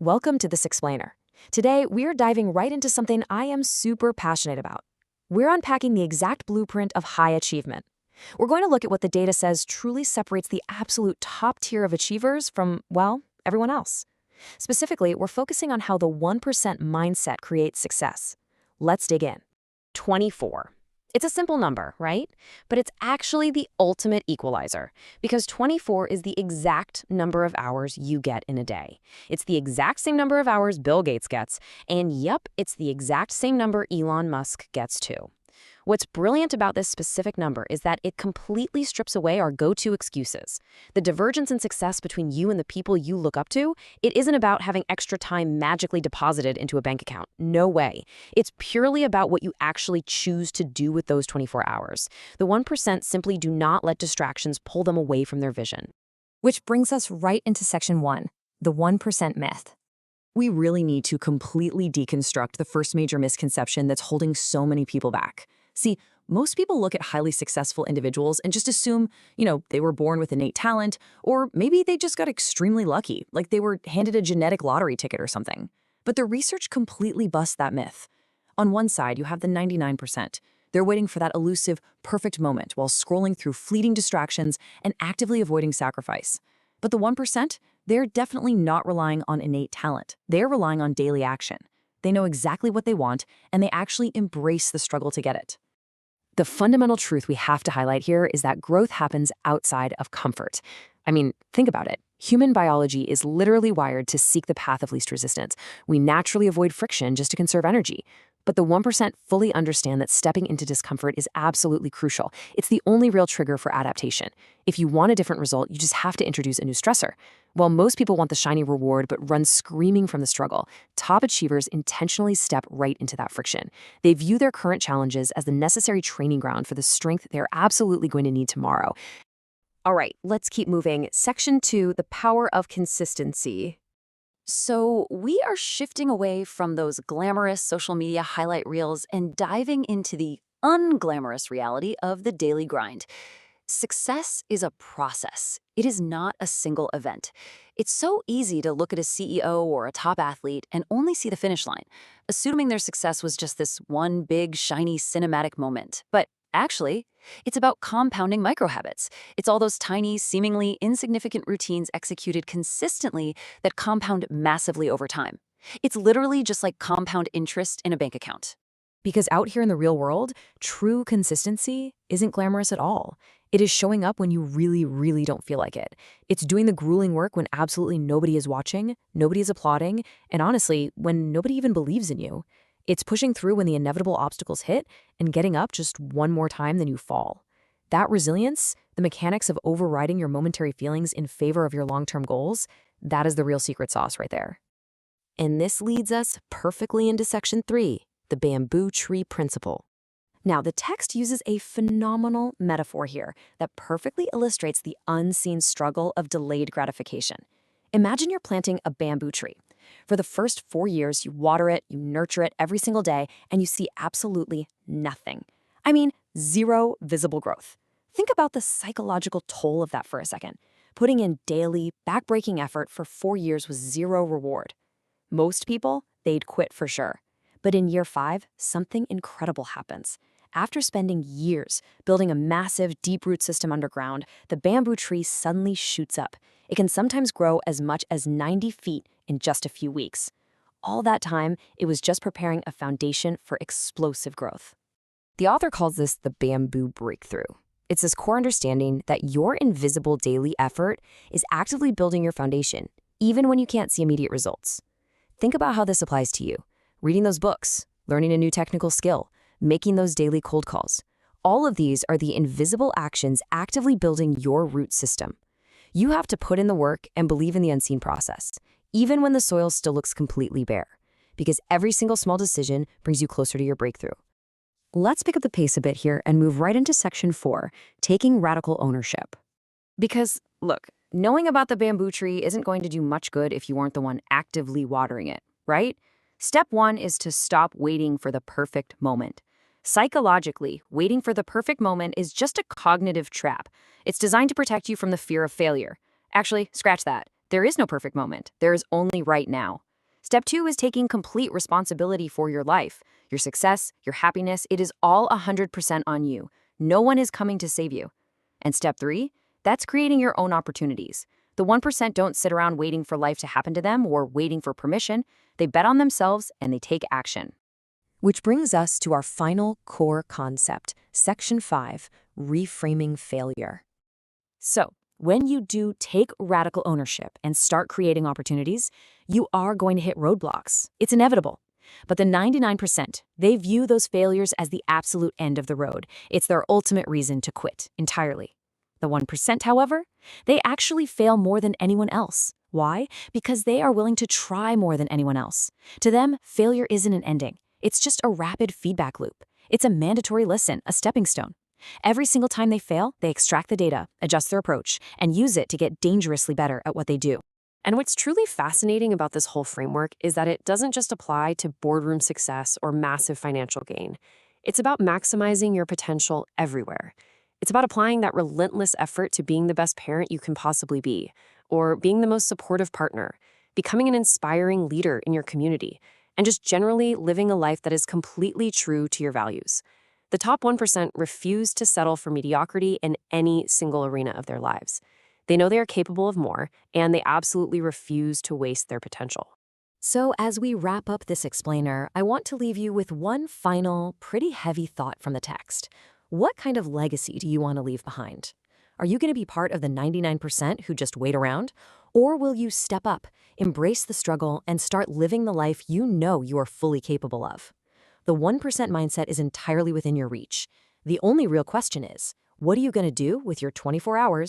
Welcome to This Explainer. Today, we're diving right into something I am super passionate about. We're unpacking the exact blueprint of high achievement. We're going to look at what the data says truly separates the absolute top tier of achievers from, well, everyone else. Specifically, we're focusing on how the 1% mindset creates success. Let's dig in. 24. It's a simple number, right? But it's actually the ultimate equalizer, because 24 is the exact number of hours you get in a day. It's the exact same number of hours Bill Gates gets, and yep, it's the exact same number Elon Musk gets too. What's brilliant about this specific number is that it completely strips away our go-to excuses. The divergence in success between you and the people you look up to, it isn't about having extra time magically deposited into a bank account. No way. It's purely about what you actually choose to do with those 24 hours. The 1% simply do not let distractions pull them away from their vision. Which brings us right into section 1, the 1% myth. We really need to completely deconstruct the first major misconception that's holding so many people back. See, most people look at highly successful individuals and just assume, they were born with innate talent, or maybe they just got extremely lucky, like they were handed a genetic lottery ticket or something. But the research completely busts that myth. On one side, you have the 99%. They're waiting for that elusive, perfect moment while scrolling through fleeting distractions and actively avoiding sacrifice. But the 1%, they're definitely not relying on innate talent. They're relying on daily action. They know exactly what they want, and they actually embrace the struggle to get it. The fundamental truth we have to highlight here is that growth happens outside of comfort. I mean, think about it. Human biology is literally wired to seek the path of least resistance. We naturally avoid friction just to conserve energy. But the 1% fully understand that stepping into discomfort is absolutely crucial. It's the only real trigger for adaptation. If you want a different result, you just have to introduce a new stressor. While most people want the shiny reward but run screaming from the struggle, top achievers intentionally step right into that friction. They view their current challenges as the necessary training ground for the strength they're absolutely going to need tomorrow. All right, let's keep moving. Section 2, the power of consistency. So we are shifting away from those glamorous social media highlight reels and diving into the unglamorous reality of the daily grind. Success is a process. It is not a single event. It's so easy to look at a CEO or a top athlete and only see the finish line, assuming their success was just this one big, shiny, cinematic moment. But actually, it's about compounding microhabits. It's all those tiny, seemingly insignificant routines executed consistently that compound massively over time. It's literally just like compound interest in a bank account. Because out here in the real world, true consistency isn't glamorous at all. It is showing up when you really, really don't feel like it. It's doing the grueling work when absolutely nobody is watching, nobody is applauding, and honestly, when nobody even believes in you. It's pushing through when the inevitable obstacles hit and getting up just one more time than you fall. That resilience, the mechanics of overriding your momentary feelings in favor of your long-term goals, that is the real secret sauce right there. And this leads us perfectly into section 3, the bamboo tree principle. Now, the text uses a phenomenal metaphor here that perfectly illustrates the unseen struggle of delayed gratification. Imagine you're planting a bamboo tree. For the first 4 years, you water it, you nurture it every single day, and you see absolutely nothing. I mean, zero visible growth. Think about the psychological toll of that for a second. Putting in daily, backbreaking effort for 4 years with zero reward. Most people, they'd quit for sure. But in year 5, something incredible happens. After spending years building a massive, deep-root system underground, the bamboo tree suddenly shoots up. It can sometimes grow as much as 90 feet in just a few weeks. All that time, it was just preparing a foundation for explosive growth. The author calls this the bamboo breakthrough. It's this core understanding that your invisible daily effort is actively building your foundation, even when you can't see immediate results. Think about how this applies to you. Reading those books, learning a new technical skill, making those daily cold calls. All of these are the invisible actions actively building your root system. You have to put in the work and believe in the unseen process, even when the soil still looks completely bare, because every single small decision brings you closer to your breakthrough. Let's pick up the pace a bit here and move right into section 4, taking radical ownership. Because, look, knowing about the bamboo tree isn't going to do much good if you aren't the one actively watering it, right? Step 1 is to stop waiting for the perfect moment. Psychologically, waiting for the perfect moment is just a cognitive trap. It's designed to protect you from the fear of failure. Actually, scratch that. There is no perfect moment. There is only right now. Step 2 is taking complete responsibility for your life. Your success, your happiness, it is all 100% on you. No one is coming to save you. And step 3, that's creating your own opportunities. The 1% don't sit around waiting for life to happen to them or waiting for permission. They bet on themselves and they take action. Which brings us to our final core concept, Section 5, reframing failure. So, when you do take radical ownership and start creating opportunities, you are going to hit roadblocks. It's inevitable. But the 99%, they view those failures as the absolute end of the road. It's their ultimate reason to quit entirely. The 1%, however, they actually fail more than anyone else. Why? Because they are willing to try more than anyone else. To them, failure isn't an ending. It's just a rapid feedback loop. It's a mandatory listen, a stepping stone. Every single time they fail, they extract the data, adjust their approach, and use it to get dangerously better at what they do. And what's truly fascinating about this whole framework is that it doesn't just apply to boardroom success or massive financial gain. It's about maximizing your potential everywhere. It's about applying that relentless effort to being the best parent you can possibly be, or being the most supportive partner, becoming an inspiring leader in your community, and just generally living a life that is completely true to your values. The top 1% refuse to settle for mediocrity in any single arena of their lives. They know they are capable of more, and they absolutely refuse to waste their potential. So as we wrap up this explainer, I want to leave you with one final, pretty heavy thought from the text. What kind of legacy do you want to leave behind? Are you going to be part of the 99% who just wait around? Or will you step up, embrace the struggle, and start living the life you know you are fully capable of? The 1% mindset is entirely within your reach. The only real question is, what are you going to do with your 24 hours